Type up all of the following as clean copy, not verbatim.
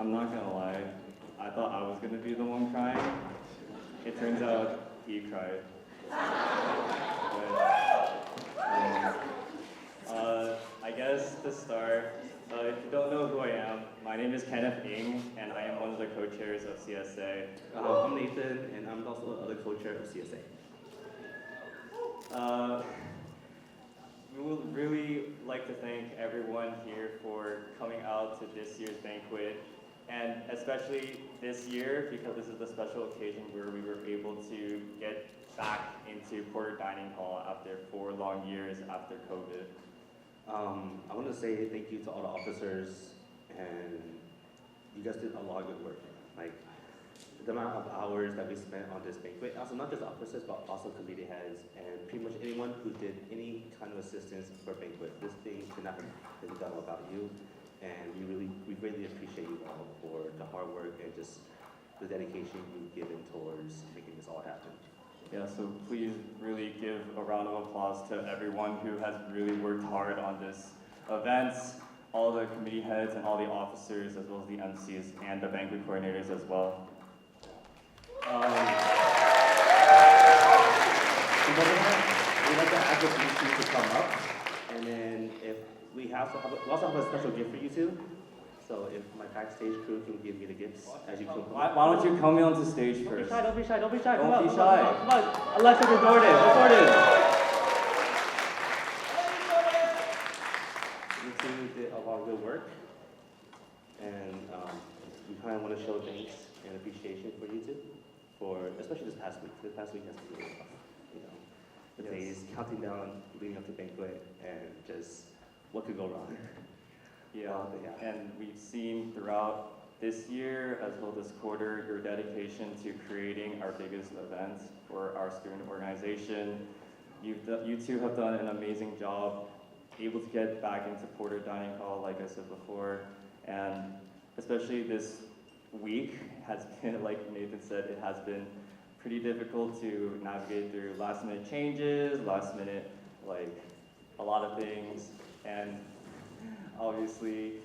I'm not gonna lie, I thought I was gonna be the one crying. It turns out he cried. I guess to start, if you don't know who I am, my name is Kenneth Ng, and I am one of the co-chairs of CSA. I'm Nathan, and I'm also the other co-chair of CSA. We would really like to thank everyone here for coming out to this year's banquet, and especially this year, because this is the special occasion where we were able to get back into Porter Dining Hall after 4 long years after COVID. I want to say thank you to all the officers, and you guys did a lot of good work. Like, the amount of hours that we spent on this banquet, also not just officers, but also committee heads, and pretty much anyone who did any kind of assistance for banquet. This thing could not have been done without you, and we greatly appreciate you all for the hard work and just the dedication you've given towards making this all happen. Yeah, so please really give a round of applause to everyone who has really worked hard on this event, all the committee heads and all the officers, as well as the MCs and the banquet coordinators as well. We'd like to ask the BC to come up, and then if we also have a special gift for you too. So if my backstage crew can give me the gifts as you come. Why don't you come on to stage first? Don't be shy. Don't be shy. Come on. Alexis and Jordan. You two did a lot of good work, and we kind of want to show thanks and appreciation for you two, especially this past week. This past week has been really tough. You know, the days counting down, leading up to banquet, and just what could go wrong. Yeah, and we've seen throughout this year, as well as this quarter, your dedication to creating our biggest event for our student organization. You two have done an amazing job, able to get back into Porter Dining Hall, like I said before, and especially this week has been, like Nathan said, it has been pretty difficult to navigate through last minute changes, last minute, like, a lot of things, and obviously,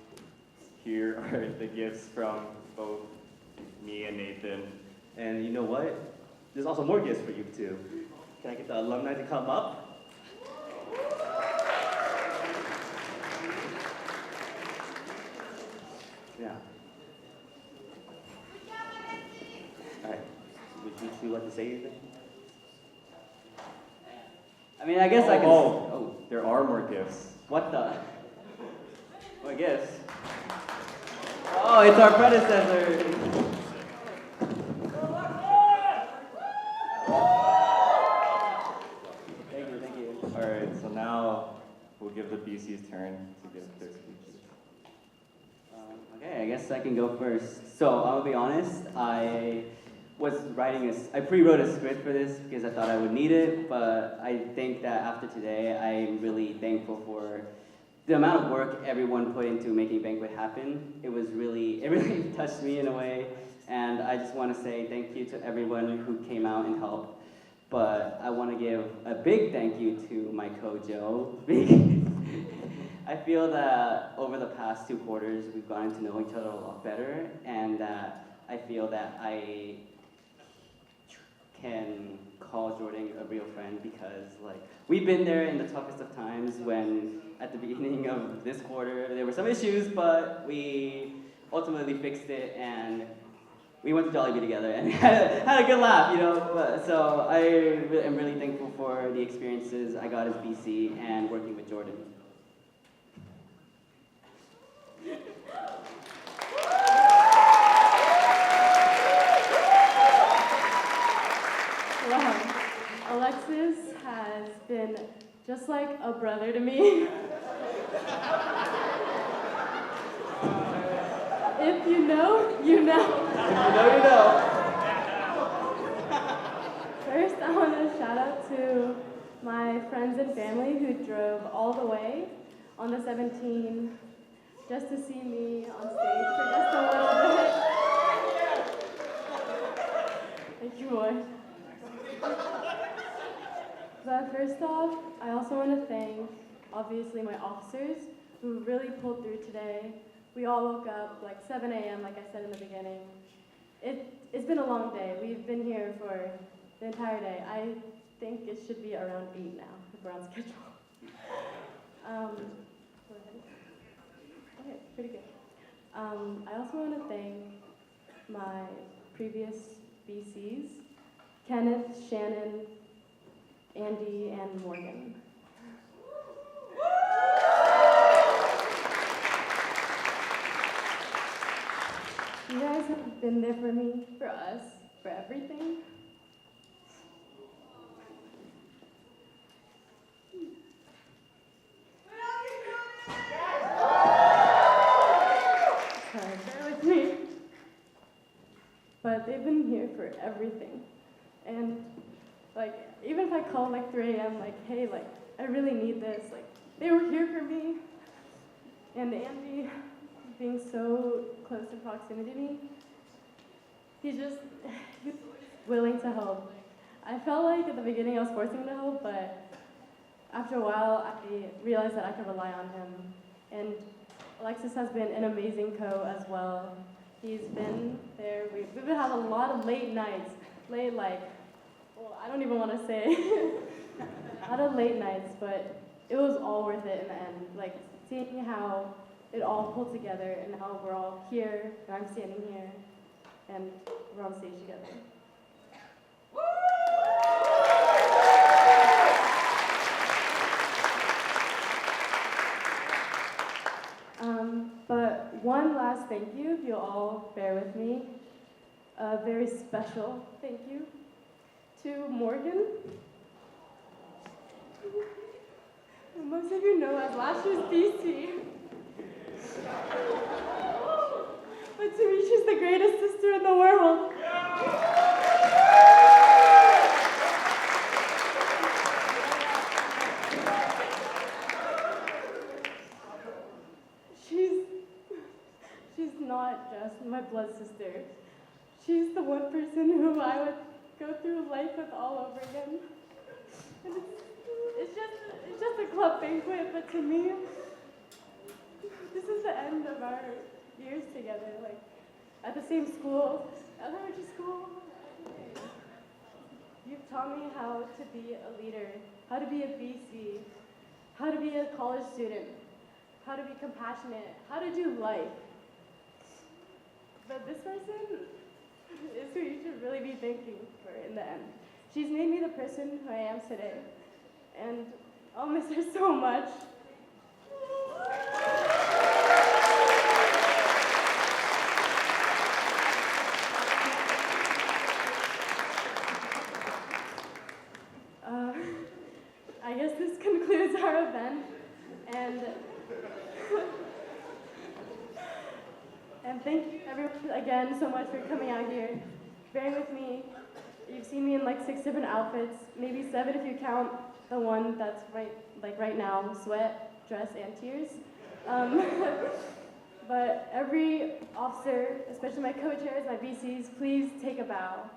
here are the gifts from both me and Nathan. And you know what? There's also more gifts for you too. Can I get the alumni to come up? Yeah. All right. Would you two like to say anything? I mean, I guess I can. Oh, there are more gifts. What the? I guess. Oh, it's our predecessor. Thank you. All right, so now we'll give the BC's turn to give their speeches. Okay, I guess I can go first. So I'll be honest, I pre-wrote a script for this because I thought I would need it, but I think that after today, I'm really thankful for the amount of work everyone put into making Banquet happen. It really touched me in a way, and I just want to say thank you to everyone who came out and helped. But I want to give a big thank you to my co-Joe. I feel that over the past 2 quarters, we've gotten to know each other a lot better, and I feel that I can call Jordan a real friend because, like, we've been there in the toughest of times when, at the beginning of this quarter, there were some issues, but we ultimately fixed it, and we went to Jollibee together and had a good laugh, you know. So I am really thankful for the experiences I got as BC and working with Jordan. Wow. Alexis has been just like a brother to me. If you know, you know. If you know, you know. First, I want to shout out to my friends and family who drove all the way on the 17 just to see me on stage for just a little bit. Thank you, boy. But first off, I also want to thank, obviously, my officers who really pulled through today. We all woke up like 7 a.m., like I said in the beginning. It's been a long day. We've been here for the entire day. I think it should be around 8 now, if we're on schedule. Go ahead. Okay, pretty good. I also want to thank my previous BCs, Kenneth, Shannon, Andy, and Morgan. You guys have been there for me, for us, for everything. Sorry, bear with me. But they've been here for everything. And like, even if I call like 3 a.m., like, hey, like, I really need this, like, they were here for me. And Andy, being so close in proximity to me, he's willing to help. I felt like at the beginning I was forcing him to help, but after a while I realized that I could rely on him. And Alexis has been an amazing co as well. He's been there. We've had a lot of late nights, I don't even want to say, a lot of late nights, but it was all worth it in the end. Like, seeing how it all pulled together and how we're all here, and I'm standing here, and we're on stage together. But one last thank you, if you'll all bear with me. A very special thank you to Morgan. Most of you know as last year's BC. But to me, she's the greatest sister in the world. She's not just my blood sister. She's the one person who I would go through life with all over again. And it's just a club banquet, but to me, this is the end of our years together, like at the same school, elementary school. You've taught me how to be a leader, how to be a BC, how to be a college student, how to be compassionate, how to do life. But this person is who you should really be thanking for in the end. She's made me the person who I am today, and I'll miss her so much. I guess this concludes our event, and thank you everyone again so much for coming out here, bearing with me. You've seen me in like 6 different outfits, maybe 7 if you count the one that's right now, sweat, dress, and tears. But every officer, especially my co-chairs, my VCs, please take a bow.